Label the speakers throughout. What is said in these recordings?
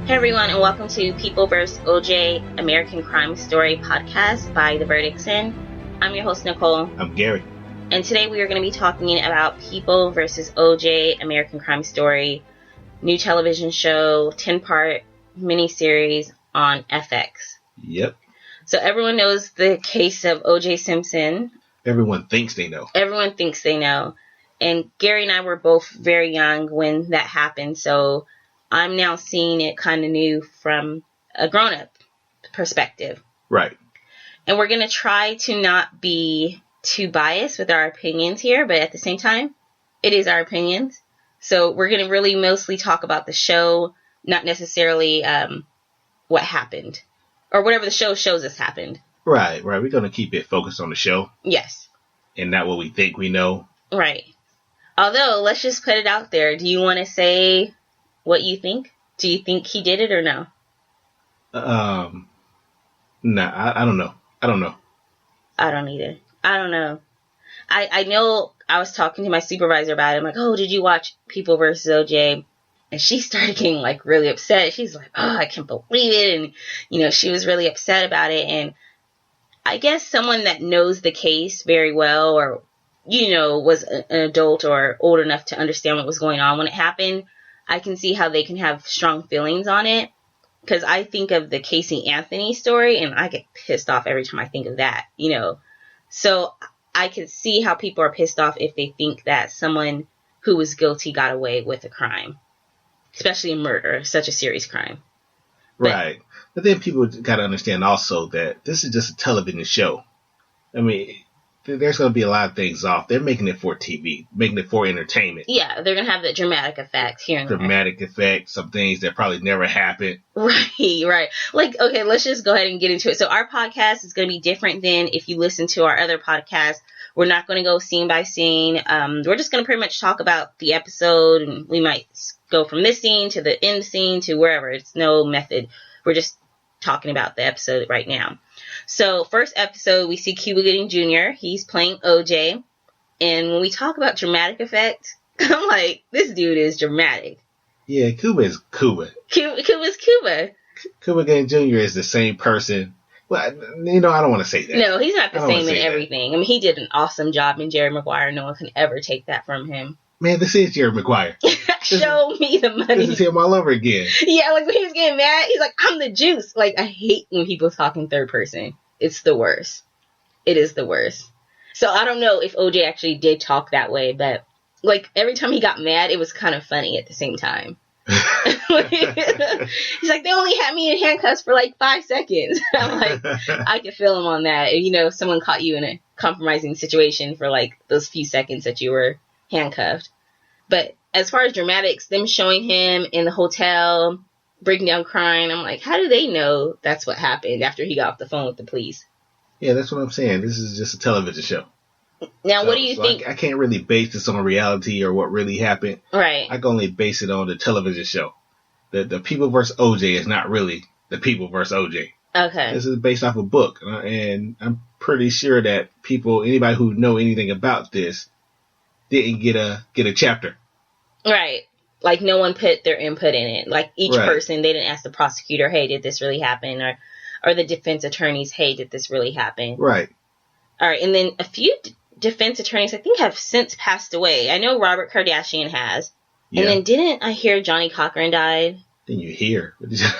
Speaker 1: Hey everyone, and welcome to People vs. OJ American Crime Story podcast by The Verdict's In. I'm your host, Nicole.
Speaker 2: I'm Gary.
Speaker 1: And today we are going to be talking about People vs. OJ American Crime Story, new television show, 10-part miniseries on FX.
Speaker 2: Yep.
Speaker 1: So everyone knows the case of OJ Simpson.
Speaker 2: Everyone thinks they know.
Speaker 1: Everyone thinks they know. And Gary and I were both very young when that happened, so I'm now seeing it kind of new from a grown-up perspective.
Speaker 2: Right.
Speaker 1: And we're going to try to not be too biased with our opinions here, but at the same time, it is our opinions. So we're going to really mostly talk about the show, not necessarily what happened. Or whatever the show shows us happened.
Speaker 2: Right. We're going to keep it focused on the show.
Speaker 1: Yes.
Speaker 2: And not what we think we know.
Speaker 1: Right. Although, let's just put it out there. Do you want to say what you think? Do you think he did it or no?
Speaker 2: Nah, I don't know. I don't know.
Speaker 1: I don't either. I don't know. I know I was talking to my supervisor about it. I'm like, oh, did you watch People vs. OJ? And she started getting, like, really upset. She's like, oh, I can't believe it. And, you know, she was really upset about it. And I guess someone that knows the case very well or, you know, was an adult or old enough to understand what was going on when it happened, I can see how they can have strong feelings on it. Because I think of the Casey Anthony story, and I get pissed off every time I think of that, you know. So I can see how people are pissed off if they think that someone who was guilty got away with a crime. Especially a murder, such a serious crime.
Speaker 2: Right. But then people got to understand also that this is just a television show. I mean, there's going to be a lot of things off. They're making it for TV, making it for entertainment.
Speaker 1: Yeah, they're going to have the dramatic effect here and there.
Speaker 2: Dramatic effect, some things that probably never happened.
Speaker 1: Right. Like, okay, let's just go ahead and get into it. So our podcast is going to be different than if you listen to our other podcasts. We're not going to go scene by scene. We're just going to pretty much talk about the episode, and we might go from this scene to the end scene to wherever. It's no method. We're just talking about the episode right now. So, first episode, we see Cuba Gooding Jr. He's playing OJ. And when we talk about dramatic effect, I'm like, this dude is dramatic.
Speaker 2: Yeah, Cuba is Cuba.
Speaker 1: Cuba's Cuba.
Speaker 2: Cuba Gooding Jr. is the same person. Well, you know, I don't want to say that.
Speaker 1: No, he's not the same in everything. I mean, he did an awesome job in Jerry Maguire. No one can ever take that from him.
Speaker 2: Man, this is Jerry Maguire.
Speaker 1: Show me the money.
Speaker 2: This is him all over again.
Speaker 1: Yeah, like when he was getting mad, he's like, I'm the juice. Like, I hate when people talk in third person. It's the worst. It is the worst. So I don't know if OJ actually did talk that way, but like every time he got mad, it was kind of funny at the same time. He's like, they only had me in handcuffs for like 5 seconds. I'm like, I could feel him on that. You know, if someone caught you in a compromising situation for like those few seconds that you were handcuffed. But as far as dramatics, them showing him in the hotel, breaking down crying, I'm like, how do they know that's what happened after he got off the phone with the police?
Speaker 2: Yeah, that's what I'm saying. This is just a television show.
Speaker 1: Now, what do you think?
Speaker 2: I can't really base this on reality or what really happened.
Speaker 1: Right.
Speaker 2: I can only base it on the television show. The People vs. OJ is not really the People vs. OJ.
Speaker 1: Okay.
Speaker 2: This is based off a book. And I'm pretty sure that anybody who know anything about this, didn't get a chapter.
Speaker 1: Right. Like no one put their input in it. Like each person, they didn't ask the prosecutor, hey, did this really happen? Or the defense attorneys, hey, did this really happen?
Speaker 2: Right.
Speaker 1: All right. And then a few defense attorneys, I think, have since passed away. I know Robert Kardashian has. Yeah. And then didn't I hear Johnny Cochran died?
Speaker 2: Then you hear.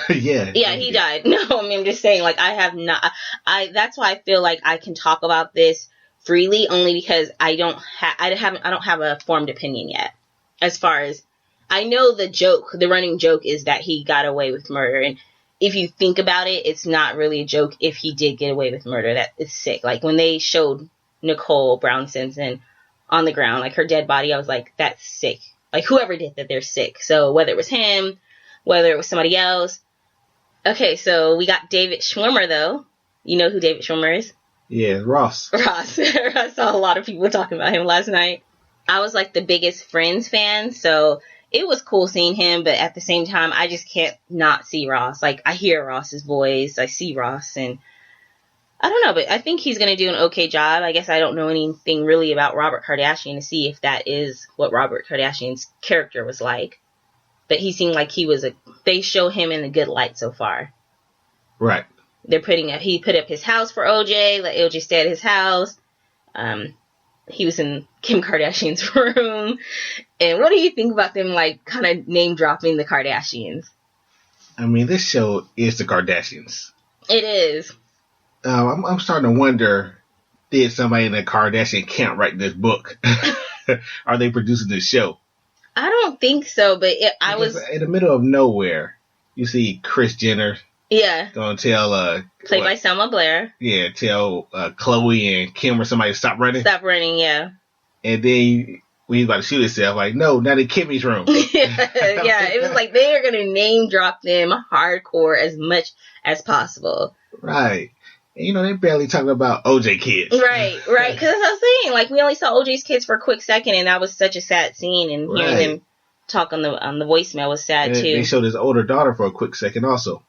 Speaker 2: Yeah.
Speaker 1: Yeah, he died. No, I mean, I'm just saying, like, I have not. That's why I feel like I can talk about this freely, only because I don't have a formed opinion yet. As far as I know, the running joke is that he got away with murder, and if you think about it, it's not really a joke if he did get away with murder. That is sick. Like when they showed Nicole Brown Simpson on the ground, like her dead body, I was like, that's sick. Like whoever did that, they're sick. So whether it was him, whether it was somebody else. Okay, so we got David Schwimmer though. You know who David Schwimmer is?
Speaker 2: Yeah, Ross.
Speaker 1: I saw a lot of people talking about him last night. I was like the biggest Friends fan, so it was cool seeing him, but at the same time, I just can't not see Ross. Like, I hear Ross's voice, I see Ross, and I don't know, but I think he's going to do an okay job. I guess I don't know anything really about Robert Kardashian to see if that is what Robert Kardashian's character was like. but he seemed like they show him in a good light so far.
Speaker 2: Right.
Speaker 1: He put up his house for OJ, let OJ stay at his house. He was in Kim Kardashian's room. And what do you think about them, like, kind of name dropping the Kardashians?
Speaker 2: I mean, this show is the Kardashians.
Speaker 1: It is.
Speaker 2: I'm starting to wonder, did somebody in the Kardashian camp write this book? Are they producing this show?
Speaker 1: I don't think so, but I was
Speaker 2: in the middle of nowhere. You see Kris Jenner.
Speaker 1: Yeah.
Speaker 2: Gonna tell
Speaker 1: played by Selma Blair.
Speaker 2: Yeah, tell Chloe and Kim or somebody to stop running.
Speaker 1: Stop running, yeah.
Speaker 2: And then when he's about to shoot himself, like, no, not in Kimmy's room.
Speaker 1: Yeah, it was like they are gonna name drop them hardcore as much as possible.
Speaker 2: Right. And, they barely talking about OJ kids.
Speaker 1: Right. Because that's what I was saying. Like, we only saw OJ's kids for a quick second, and that was such a sad scene. And hearing them talk on the voicemail was sad too.
Speaker 2: They showed his older daughter for a quick second also.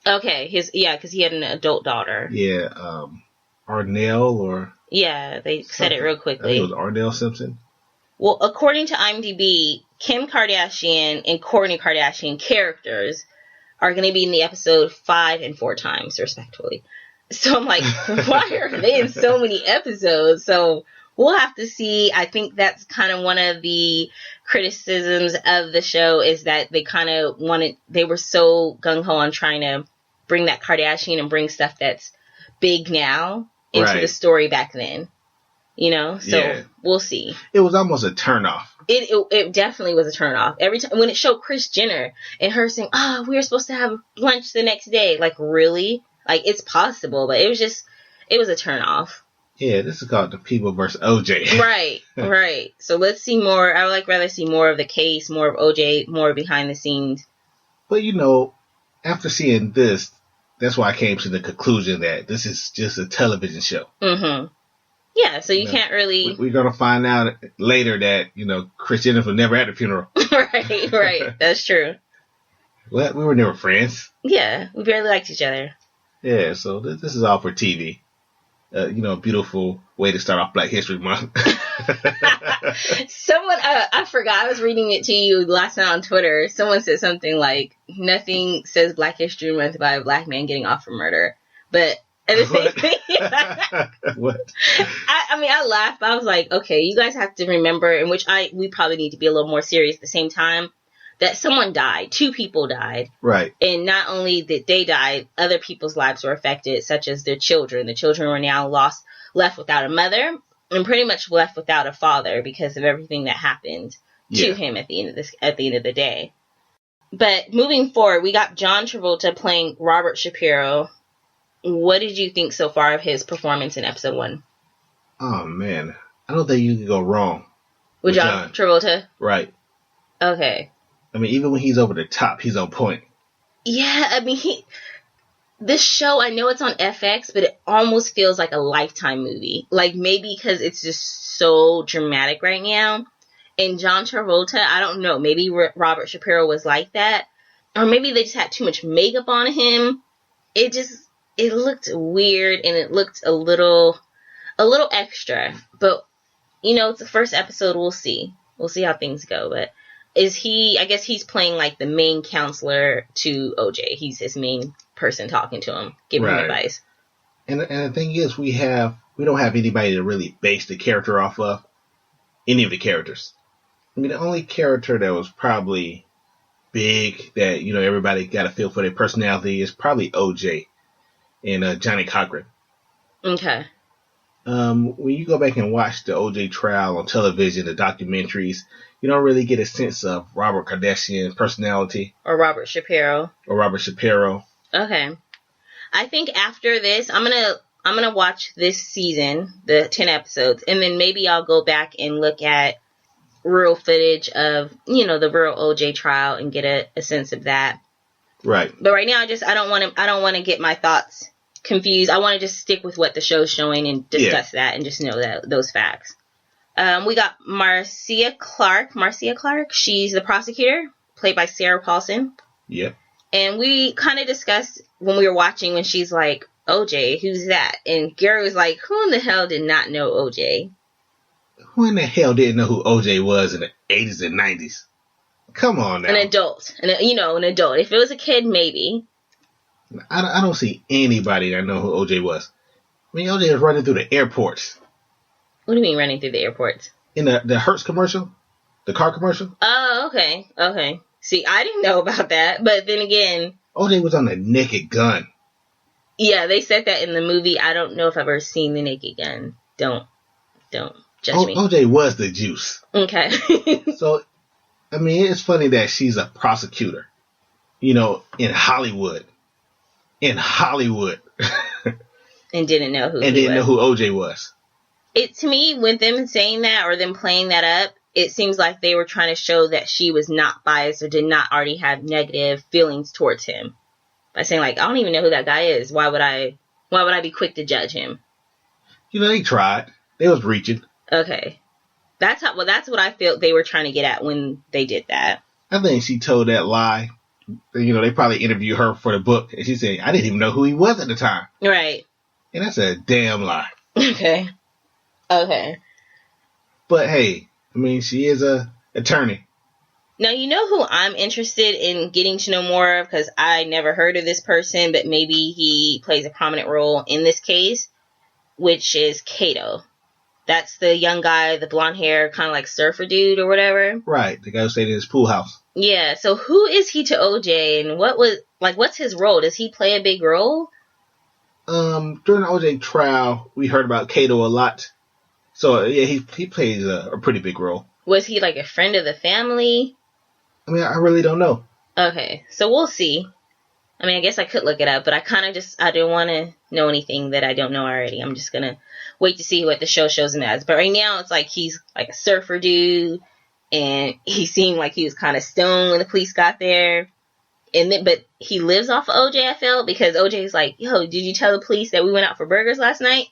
Speaker 1: Okay, because he had an adult daughter.
Speaker 2: Yeah, Arnell or...
Speaker 1: Yeah, they said it real quickly.
Speaker 2: I think it was Arnell Simpson.
Speaker 1: Well, according to IMDb, Kim Kardashian and Kourtney Kardashian characters are going to be in the episode 5 and 4 times, respectively. So I'm like, why are they in so many episodes? So we'll have to see. I think that's kind of one of the criticisms of the show is that they were so gung-ho on trying to bring that Kardashian and bring stuff that's big now into the story back then. So we'll see.
Speaker 2: It was almost a turnoff.
Speaker 1: It definitely was a turnoff. Every time when it showed Kris Jenner and her saying, we were supposed to have lunch the next day. Like, really? Like, it's possible, but it was a turnoff.
Speaker 2: Yeah, this is called The People versus OJ.
Speaker 1: Right. So let's see more. I would rather see more of the case, more of OJ, more behind the scenes.
Speaker 2: But, after seeing this, that's why I came to the conclusion that this is just a television show.
Speaker 1: Mm-hmm. Yeah, so you can't really...
Speaker 2: We're going to find out later that, Kris Jenner was never at the funeral.
Speaker 1: Right. That's true.
Speaker 2: Well, we were never friends.
Speaker 1: Yeah, we barely liked each other.
Speaker 2: Yeah, so this is all for TV. A beautiful way to start off Black History Month.
Speaker 1: Someone, I forgot, I was reading it to you last night on Twitter. Someone said something like, nothing says Black History Month by a black man getting off for murder. But at the same thing,
Speaker 2: what?
Speaker 1: I laughed, but I was like, okay, you guys have to remember, in which we probably need to be a little more serious at the same time, that someone died. 2 people died.
Speaker 2: Right.
Speaker 1: And not only did they die, other people's lives were affected, such as their children. The children were now left without a mother and pretty much left without a father because of everything that happened to him at the end of the day. But moving forward, we got John Travolta playing Robert Shapiro. What did you think so far of his performance in episode 1?
Speaker 2: Oh, man. I don't think you can go wrong
Speaker 1: with John Travolta.
Speaker 2: Right.
Speaker 1: Okay.
Speaker 2: I mean, even when he's over the top, he's on point.
Speaker 1: Yeah, I mean, this show, I know it's on FX, but it almost feels like a Lifetime movie. Like, maybe because it's just so dramatic right now. And John Travolta, I don't know, maybe Robert Shapiro was like that. Or maybe they just had too much makeup on him. It looked weird, and it looked a little extra. But, it's the first episode, we'll see. We'll see how things go, but... I guess he's playing like the main counselor to OJ. He's his main person talking to him, giving him advice.
Speaker 2: And the thing is, we don't have anybody to really base the character off of. Any of the characters. I mean, the only character that was probably big that, everybody got a feel for their personality is probably OJ and Johnny Cochran.
Speaker 1: Okay.
Speaker 2: When you go back and watch the OJ trial on television, the documentaries, you don't really get a sense of Robert Kardashian's personality.
Speaker 1: Or Robert Shapiro.
Speaker 2: Okay.
Speaker 1: I think after this, I'm gonna watch this season, the 10 episodes, and then maybe I'll go back and look at real footage of, the real OJ trial and get a sense of that.
Speaker 2: Right.
Speaker 1: But right now, I don't want to get my thoughts confused. I want to just stick with what the show's showing and discuss that and just know those facts. We got Marcia Clark. She's the prosecutor, played by Sarah Paulson.
Speaker 2: Yep.
Speaker 1: And we kind of discussed when we were watching when she's like, OJ, who's that? And Gary was like, who in the hell did not know OJ?
Speaker 2: Who in the hell didn't know who OJ was in the 80s and 90s? Come on now.
Speaker 1: An adult. An adult. If it was a kid, maybe.
Speaker 2: I don't see anybody that know who OJ was. I mean, OJ was running through the airports.
Speaker 1: What do you mean running through the airports?
Speaker 2: In the Hertz commercial? The car commercial?
Speaker 1: Oh, okay. See, I didn't know about that. But then again...
Speaker 2: OJ was on the Naked Gun.
Speaker 1: Yeah, they said that in the movie. I don't know if I've ever seen the Naked Gun. Don't judge me.
Speaker 2: OJ was the juice.
Speaker 1: Okay.
Speaker 2: So, I mean, it's funny that she's a prosecutor. In Hollywood. And
Speaker 1: didn't know who
Speaker 2: know who OJ was.
Speaker 1: To me, with them saying that or them playing that up, it seems like they were trying to show that she was not biased or did not already have negative feelings towards him. By saying, like, I don't even know who that guy is. Why would I be quick to judge him?
Speaker 2: They tried. They was reaching.
Speaker 1: Okay. That's what I felt they were trying to get at when they did that.
Speaker 2: I think she told that lie. They probably interviewed her for the book, and she said, I didn't even know who he was at the time.
Speaker 1: Right.
Speaker 2: And that's a damn lie.
Speaker 1: Okay.
Speaker 2: But hey, I mean, she is a attorney.
Speaker 1: Now, you know who I'm interested in getting to know more of, because I never heard of this person, but maybe he plays a prominent role in this case, which is Kato. That's the young guy, the blonde hair, kind of like surfer dude or whatever.
Speaker 2: Right, the guy who stayed in his pool house.
Speaker 1: Yeah, so who is he to OJ, and what's his role? Does he play a big role?
Speaker 2: During the OJ trial, we heard about Kato a lot. So, yeah, he plays a pretty big role.
Speaker 1: Was he like a friend of the family?
Speaker 2: I mean, I really don't know.
Speaker 1: Okay, so we'll see. I mean, I guess I could look it up, but I didn't want to know anything that I don't know already. I'm just going to wait to see what the show shows him as. But right now, it's like he's like a surfer dude, and he seemed like he was kind of stoned when the police got there. But he lives off of OJ, I felt, because OJ's like, yo, did you tell the police that we went out for burgers last night?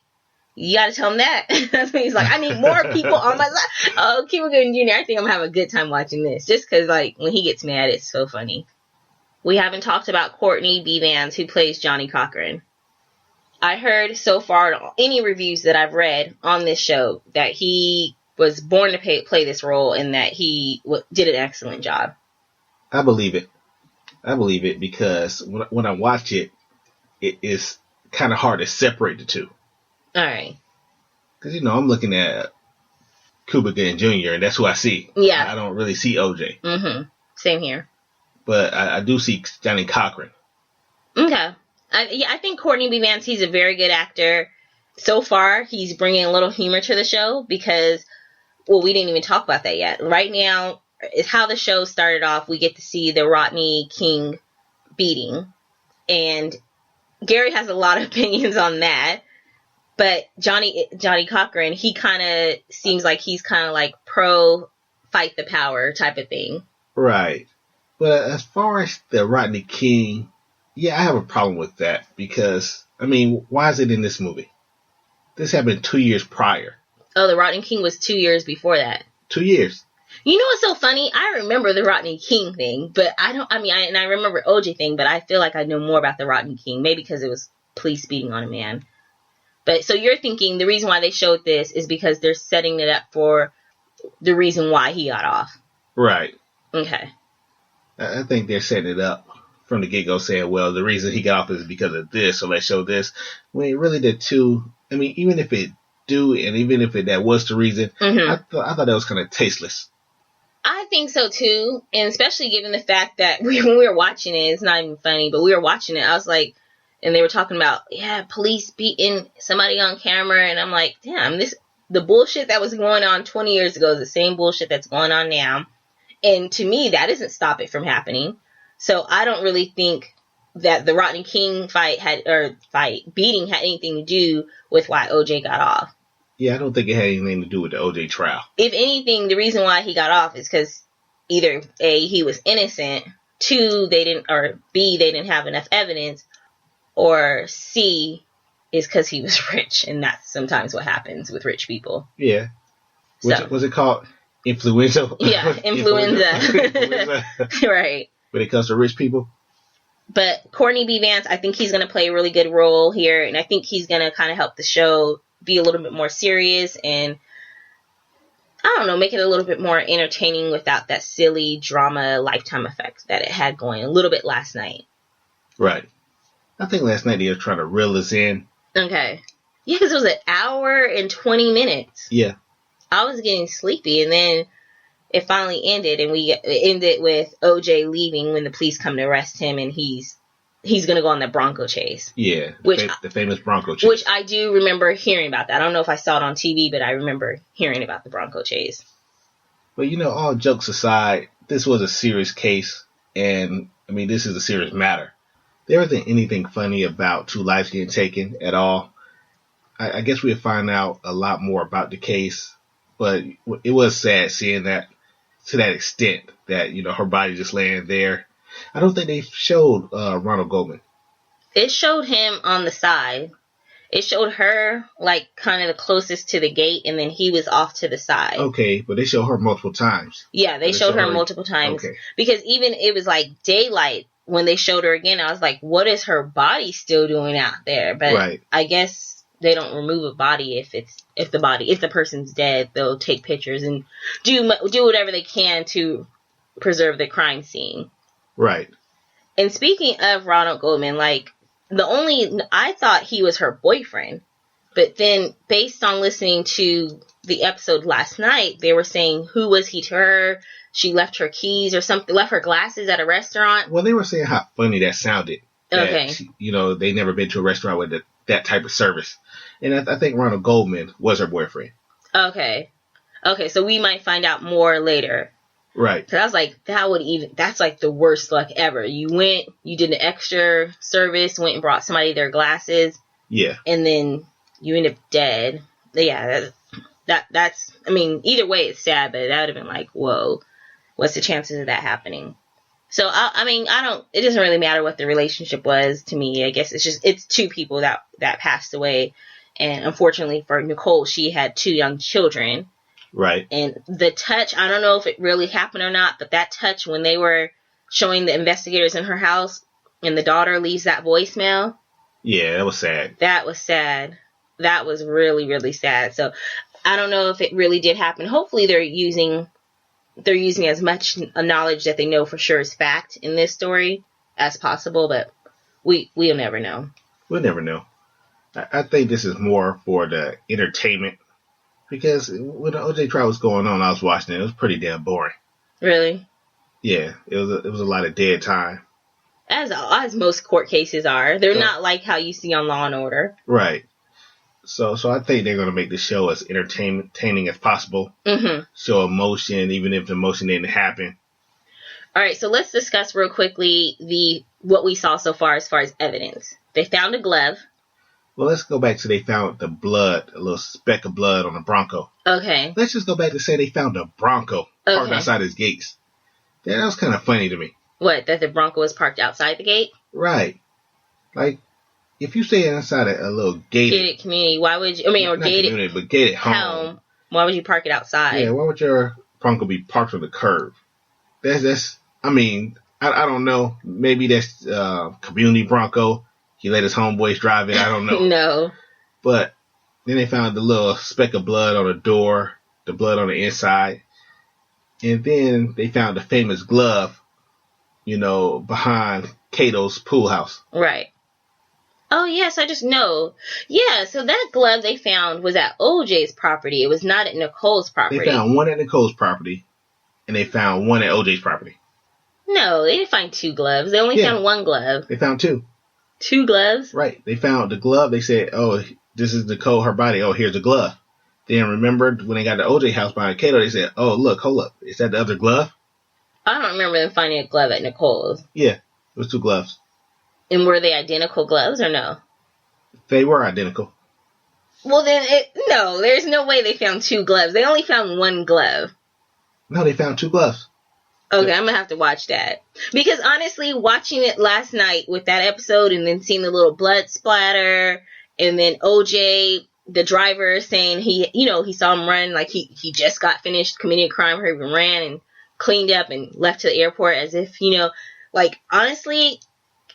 Speaker 1: You got to tell him that. That's when he's like, I need more people on my side. Oh, Cuba Gooding Jr., I think I'm going to have a good time watching this. Just because, like, when he gets mad, it's so funny. We haven't talked about Courtney B. Vance, who plays Johnny Cochran. I heard so far, any reviews that I've read on this show, that he was born to play this role and that he did an excellent job.
Speaker 2: I believe it. Because when I watch it, it is kind of hard to separate the two.
Speaker 1: All right.
Speaker 2: Because, I'm looking at Cuba Gooding Jr., and that's who I see.
Speaker 1: Yeah.
Speaker 2: I don't really see OJ.
Speaker 1: Mm-hmm. Same here.
Speaker 2: But I do see Johnny Cochran.
Speaker 1: Okay. I think Courtney B. Vance, he's a very good actor. So far, he's bringing a little humor to the show because, we didn't even talk about that yet. Right now, is how the show started off. We get to see the Rodney King beating. And Gary has a lot of opinions on that. But Johnny Cochran, he kind of seems like he's kind of like pro fight the power type of thing.
Speaker 2: Right. But as far as the Rodney King, yeah, I have a problem with that because, I mean, why is it in this movie? This happened 2 years prior.
Speaker 1: Oh, the Rodney King was 2 years before that.
Speaker 2: 2 years.
Speaker 1: You know what's so funny? I remember the Rodney King thing, but I remember OJ thing, but I feel like I know more about the Rodney King, maybe because it was police beating on a man. But so you're thinking the reason why they showed this is because they're setting it up for the reason why he got off.
Speaker 2: Right.
Speaker 1: Okay.
Speaker 2: I think they're setting it up from the get-go saying, well, the reason he got off is because of this, so let's show this. When really the two, I mean, even if it do, and even if that was the reason, I thought that was kind of tasteless.
Speaker 1: I think so too, and especially given the fact that when we were watching it, it's not even funny, but we were watching it, I was like, and they were talking about, police beating somebody on camera, and I'm like, damn, the bullshit that was going on 20 years ago is the same bullshit that's going on now. And to me, that doesn't stop it from happening. So I don't really think that the Rodney King beating had anything to do with why OJ got off.
Speaker 2: Yeah, I don't think it had anything to do with the OJ trial.
Speaker 1: If anything, the reason why he got off is because either A, he was innocent, 2, B, they didn't have enough evidence, or C, is because he was rich, and that's sometimes what happens with rich people.
Speaker 2: Yeah. Was it called influenza?
Speaker 1: Yeah, influenza. Right.
Speaker 2: When it comes to rich people.
Speaker 1: But Courtney B. Vance, I think he's going to play a really good role here, and I think he's going to kind of help the show be a little bit more serious, and I don't know, make it a little bit more entertaining without that silly drama Lifetime effect that it had going a little bit last night.
Speaker 2: Right. I think last night they were trying to reel us in.
Speaker 1: Okay. Yeah, because it was an hour and 20 minutes.
Speaker 2: Yeah.
Speaker 1: I was getting sleepy, and then it finally ended, and we ended with OJ leaving when the police come to arrest him, and he's going to go on the Bronco chase.
Speaker 2: Yeah, the famous Bronco chase.
Speaker 1: Which I do remember hearing about that. I don't know if I saw it on TV, but I remember hearing about the Bronco chase.
Speaker 2: But, all jokes aside, this was a serious case, and, this is a serious matter. There wasn't anything funny about two lives getting taken at all. I guess we'll find out a lot more about the case, but it was sad seeing that to that extent that, her body just laying there. I don't think they showed Ronald Goldman.
Speaker 1: It showed him on the side. It showed her, kind of the closest to the gate, and then he was off to the side.
Speaker 2: Okay, but they showed her multiple times.
Speaker 1: Yeah, they showed her multiple times.
Speaker 2: Okay.
Speaker 1: Because even it was daylight when they showed her again. I was like, what is her body still doing out there? But
Speaker 2: right.
Speaker 1: I guess they don't remove a body if the person's dead. They'll take pictures and do whatever they can to preserve the crime scene.
Speaker 2: Right.
Speaker 1: And speaking of Ronald Goldman, I thought he was her boyfriend, but then based on listening to the episode last night, they were saying who was he to her? She left her keys or something, left her glasses at a restaurant.
Speaker 2: Well, they were saying how funny that sounded.
Speaker 1: Okay.
Speaker 2: They never been to a restaurant with that type of service. And I think Ronald Goldman was her boyfriend. Okay,
Speaker 1: so we might find out more later.
Speaker 2: Right.
Speaker 1: So I was like, that's the worst luck ever. You did an extra service, went and brought somebody their glasses.
Speaker 2: Yeah.
Speaker 1: And then you end up dead. Yeah, that's, either way it's sad, but that would have been whoa, what's the chances of that happening? So, it doesn't really matter what the relationship was to me. I guess it's two people that passed away. And unfortunately for Nicole, she had 2 young children.
Speaker 2: Right.
Speaker 1: And the touch, I don't know if it really happened or not, but that touch when they were showing the investigators in her house and the daughter leaves that voicemail.
Speaker 2: Yeah, that was sad.
Speaker 1: That was sad. That was really, really sad. So I don't know if it really did happen. Hopefully they're using as much knowledge that they know for sure is fact in this story as possible, but we'll never know.
Speaker 2: We'll never know. I think this is more for the entertainment. Because when the OJ trial was going on, I was watching it. It was pretty damn boring.
Speaker 1: Really?
Speaker 2: Yeah, it was a lot of dead time.
Speaker 1: As most court cases are. They're not like how you see on Law and Order.
Speaker 2: Right. So I think they're going to make the show as entertaining as possible. Mm-hmm. Show emotion, even if the emotion didn't happen.
Speaker 1: All right, so let's discuss real quickly what we saw so far as evidence. They found a glove.
Speaker 2: Well, let's go back to they found the blood, a little speck of blood on a Bronco.
Speaker 1: Okay.
Speaker 2: Let's just go back to say they found a Bronco parked outside his gates. Yeah, that was kind of funny to me.
Speaker 1: What, that the Bronco was parked outside the gate?
Speaker 2: Right. If you stay inside a little gated
Speaker 1: community, why would you, or gated home, why would you park it outside?
Speaker 2: Yeah, why would your Bronco be parked on the curb? That's I don't know. Maybe that's community Bronco. He let his homeboys drive it. I don't know.
Speaker 1: No.
Speaker 2: But then they found the little speck of blood on the door, the blood on the inside. And then they found the famous glove, behind Cato's pool house.
Speaker 1: Right. Oh, yes, I just know. Yeah, so that glove they found was at OJ's property. It was not at Nicole's property.
Speaker 2: They found one at Nicole's property, and they found one at OJ's property.
Speaker 1: No, they didn't find 2 gloves. They only found 1 glove.
Speaker 2: They found 2.
Speaker 1: 2 gloves?
Speaker 2: Right. They found the glove. They said, oh, this is Nicole, her body. Oh, here's the glove. Then remembered when they got to OJ house behind Cato, they said, oh, look, hold up. Is that the other glove?
Speaker 1: I don't remember them finding a glove at Nicole's.
Speaker 2: Yeah, it was 2 gloves.
Speaker 1: And were they identical gloves or no?
Speaker 2: They were identical.
Speaker 1: Well, then, no, there's no way they found 2 gloves. They only found 1 glove.
Speaker 2: No, they found 2 gloves.
Speaker 1: Okay, I'm going to have to watch that. Because honestly, watching it last night with that episode and then seeing the little blood splatter and then OJ, the driver, saying he saw him run like he just got finished committing a crime or even ran and cleaned up and left to the airport as if, honestly,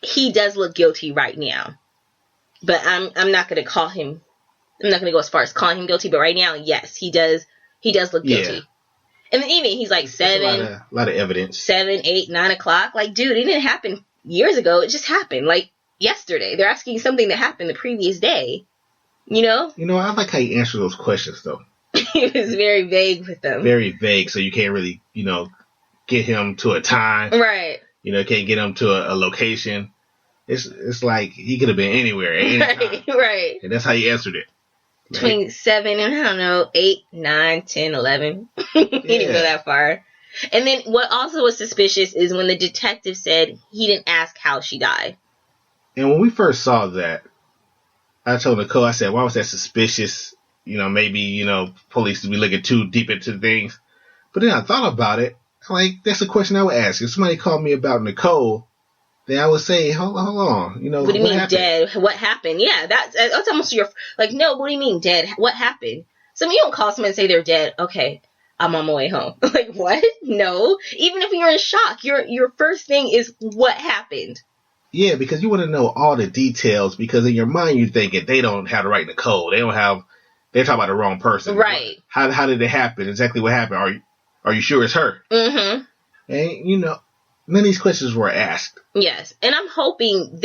Speaker 1: he does look guilty right now. But I'm not going to call him, I'm not going to go as far as calling him guilty, but right now, yes, he does He does look
Speaker 2: Yeah.
Speaker 1: guilty. And then even he's like 7,
Speaker 2: a lot of evidence.
Speaker 1: 7, 8, 9 o'clock. Like, dude, it didn't happen years ago. It just happened like yesterday. They're asking something that happened the previous day. You know?
Speaker 2: You know, I like how you answer those questions, though.
Speaker 1: He was very vague with them.
Speaker 2: Very vague, so you can't really, get him to a time.
Speaker 1: Right.
Speaker 2: Can't get him to a location. It's like he could have been anywhere at any time.
Speaker 1: Right.
Speaker 2: And that's how you answered it.
Speaker 1: Between 7 and, I don't know, 8, 9, 10, 11. He didn't go that far. And then what also was suspicious is when the detective said he didn't ask how she died.
Speaker 2: And when we first saw that, I told Nicole, I said, why was that suspicious? Maybe, police would be looking too deep into things. But then I thought about it. I'm like, that's a question I would ask. If somebody called me about Nicole, then I would say, hold on.
Speaker 1: What do you mean
Speaker 2: happened?
Speaker 1: Dead? What happened? Yeah, that's almost your, like, no, what do you mean dead? What happened? So you don't call someone and say they're dead. Okay, I'm on my way home. Like, what? No. Even if you're in shock, your first thing is what happened.
Speaker 2: Yeah, because you want to know all the details, because in your mind you're thinking they don't have the right Nicole. They're talking about the wrong person.
Speaker 1: Right.
Speaker 2: How did it happen? Exactly what happened? Are you sure it's her?
Speaker 1: Mm-hmm.
Speaker 2: And, none of these questions were asked.
Speaker 1: Yes. And I'm hoping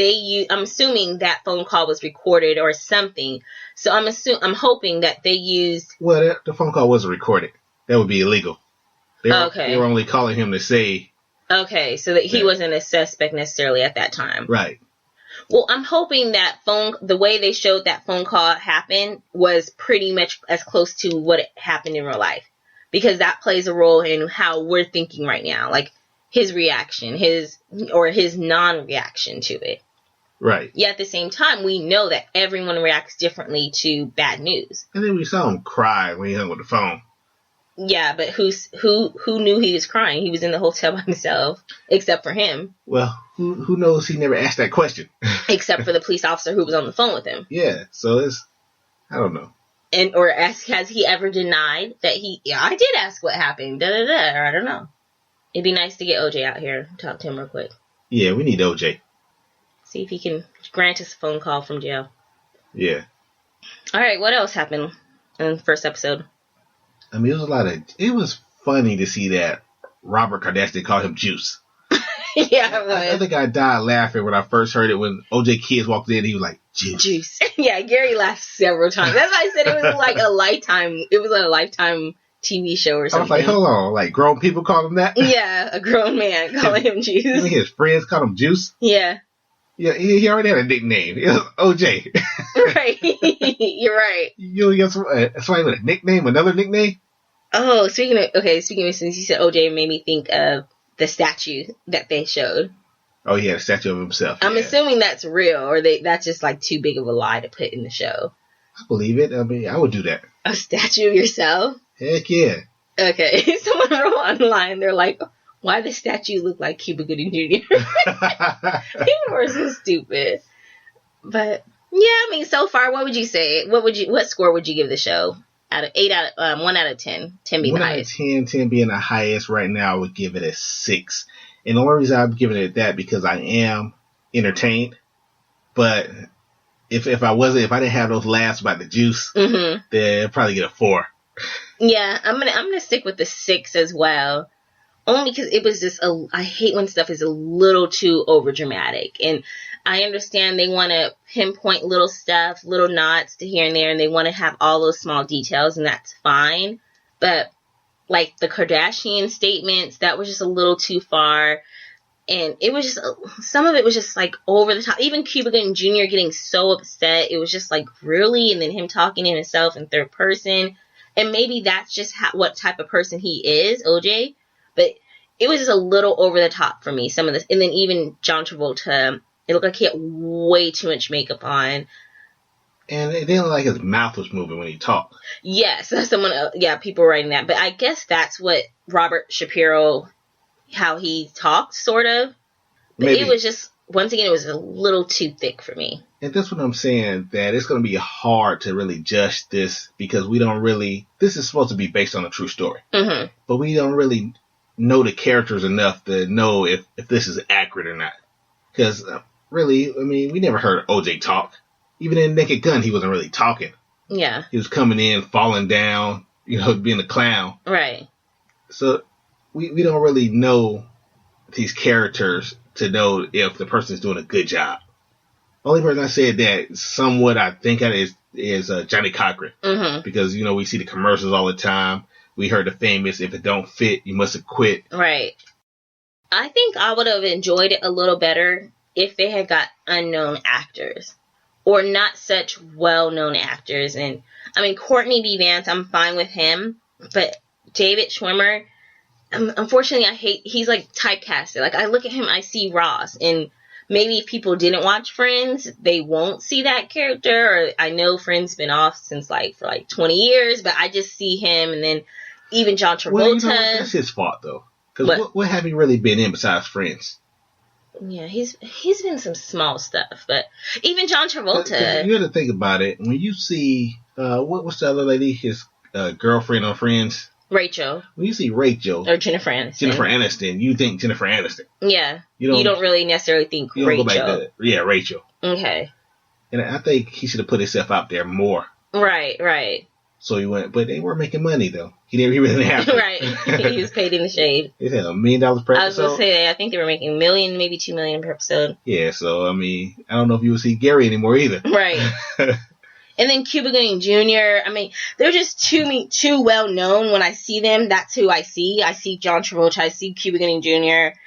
Speaker 1: I'm assuming that phone call was recorded or something. So I'm hoping that they used...
Speaker 2: Well, the phone call wasn't recorded. That would be illegal. They were only calling him to say...
Speaker 1: Okay, so that he wasn't a suspect necessarily at that time.
Speaker 2: Right.
Speaker 1: Well, I'm hoping that the way they showed that phone call happen was pretty much as close to what happened in real life. Because that plays a role in how we're thinking right now. Like, his reaction, his non-reaction to it.
Speaker 2: Right.
Speaker 1: Yet at the same time, we know that everyone reacts differently to bad news.
Speaker 2: And then we saw him cry when he hung with the phone.
Speaker 1: Yeah, but who knew he was crying? He was in the hotel by himself, except for him.
Speaker 2: Well, who knows? He never asked that question.
Speaker 1: Except for the police officer who was on the phone with him.
Speaker 2: Yeah, so I don't know.
Speaker 1: Has he ever denied that I did ask what happened, or I don't know. It'd be nice to get OJ out here and talk to him real quick.
Speaker 2: Yeah, we need OJ.
Speaker 1: See if he can grant us a phone call from jail.
Speaker 2: Yeah.
Speaker 1: Alright, what else happened in the first episode?
Speaker 2: I mean, it was funny to see that Robert Kardashian called him Juice.
Speaker 1: Yeah, it was.
Speaker 2: I think I died laughing when I first heard it when OJ Kids walked in. He was like, Juice.
Speaker 1: Yeah, Gary laughed several times. That's why I said it was like a lifetime TV show or something.
Speaker 2: I was like, hold on, like grown people call him that?
Speaker 1: Yeah, a grown man calling him Juice.
Speaker 2: You mean his friends called him Juice?
Speaker 1: Yeah.
Speaker 2: Yeah, he already had a nickname. It was OJ.
Speaker 1: Right. You're right.
Speaker 2: You got somebody with a nickname, another nickname?
Speaker 1: Oh, speaking of, since you said OJ, it made me think of the statue that they showed.
Speaker 2: Oh, yeah, a statue of himself.
Speaker 1: I'm assuming that's real, or that's just like too big of a lie to put in the show.
Speaker 2: I believe it. I mean, I would do that.
Speaker 1: A statue of yourself?
Speaker 2: Heck yeah.
Speaker 1: Okay. Someone wrote online, they're like, why does the statue look like Cuba Gooding Jr.? People are so stupid. But yeah, I mean, so far, what would you say? What score would you give the show? 1 out of 10. 10 being the highest.
Speaker 2: 1 out of 10 being the highest. Right now, I would give it a 6. And the only reason I'm giving it that because I am entertained. But if I didn't have those laughs about the juice, then I'd probably get a 4.
Speaker 1: Yeah, I'm gonna stick with the 6 as well. Only because it was just I hate when stuff is a little too over dramatic, and I understand they want to pinpoint little stuff, little nods to here and there, and they want to have all those small details, and that's fine. But like the Kardashian statements, that was just a little too far, and it was just some of it was just like over the top. Even Cuba Gooding Jr. getting so upset, it was just like really, and then him talking to himself in third person, and maybe that's just what type of person he is, OJ. But it was just a little over the top for me, some of this. And then even John Travolta, it looked like he had way too much makeup on.
Speaker 2: And it didn't look like his mouth was moving when he talked.
Speaker 1: Yes, people were writing that. But I guess that's what Robert Shapiro, how he talked, sort of. But
Speaker 2: Maybe.
Speaker 1: It was just, once again, it was a little too thick for me.
Speaker 2: And that's what I'm saying, that it's going to be hard to really judge this because this is supposed to be based on a true story.
Speaker 1: Mm-hmm.
Speaker 2: But we don't really know the characters enough to know if this is accurate or not. Because really, I mean, we never heard OJ talk. Even in Naked Gun, he wasn't really talking.
Speaker 1: Yeah.
Speaker 2: He was coming in, falling down, being a clown.
Speaker 1: Right.
Speaker 2: So we don't really know these characters to know if the person's doing a good job. Only person I said that somewhat I think at is Johnny Cochran.
Speaker 1: Mm-hmm.
Speaker 2: Because, we see the commercials all the time. We heard the famous, if it don't fit, you must have quit.
Speaker 1: Right. I think I would have enjoyed it a little better if they had got unknown actors. Or not such well-known actors. And, Courtney B. Vance, I'm fine with him. But David Schwimmer, unfortunately, he's like typecasted. Like, I look at him, I see Ross. And maybe if people didn't watch Friends, they won't see that character. Or I know Friends been off since for 20 years. But I just see him. And then even John Travolta.
Speaker 2: Well, that's his fault, though. Because what have he really been in besides Friends?
Speaker 1: Yeah, he's been some small stuff, but even John Travolta.
Speaker 2: You got to think about it. When you see what's the other lady, his girlfriend on Friends?
Speaker 1: Rachel.
Speaker 2: When you see Rachel
Speaker 1: or Jennifer Aniston,
Speaker 2: you think Jennifer Aniston.
Speaker 1: Yeah, you don't really necessarily think Rachel.
Speaker 2: Go back to Rachel.
Speaker 1: Okay.
Speaker 2: And I think he should have put himself out there more.
Speaker 1: Right.
Speaker 2: So he went, but they weren't making money though. He really didn't have to.
Speaker 1: Right. He was paid in the shade.
Speaker 2: They had $1 million per episode.
Speaker 1: I was going to say, I think they were making $1 million, maybe $2 million per episode.
Speaker 2: Yeah, so I don't know if you would see Gary anymore either.
Speaker 1: Right. And then Cuba Gooding Jr. They're just too well known. When I see them, that's who I see. I see John Travolta. I see Cuba Gooding Jr.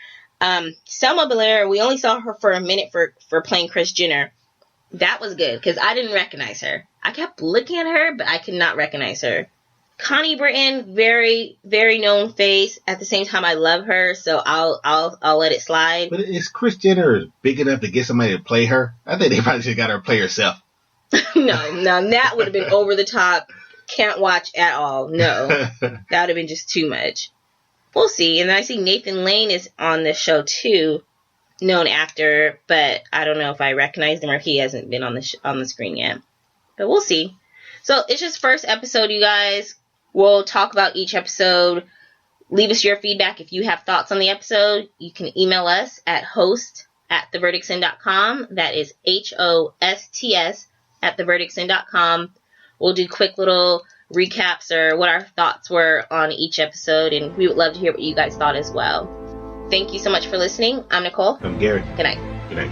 Speaker 1: Selma Blair, we only saw her for a minute for playing Kris Jenner. That was good because I didn't recognize her. I kept looking at her, but I could not recognize her. Connie Britton, very, very known face. At the same time, I love her, so I'll let it slide.
Speaker 2: But is Kris Jenner big enough to get somebody to play her? I think they probably should have got her to play herself.
Speaker 1: No, that would have been over the top. Can't watch at all. No, that would have been just too much. We'll see. And then I see Nathan Lane is on the show too. Known actor, but I don't know if I recognize him or he hasn't been on the screen yet. But we'll see. So it's just first episode, you guys. We'll talk about each episode. Leave us your feedback if you have thoughts on the episode. You can email us at host@theverdictsin.com. That is HOSTS @theverdictsin.com. We'll do quick little recaps or what our thoughts were on each episode, and we would love to hear what you guys thought as well. Thank you so much for listening. I'm Nicole.
Speaker 2: I'm Gary.
Speaker 1: Good night.
Speaker 2: Good night.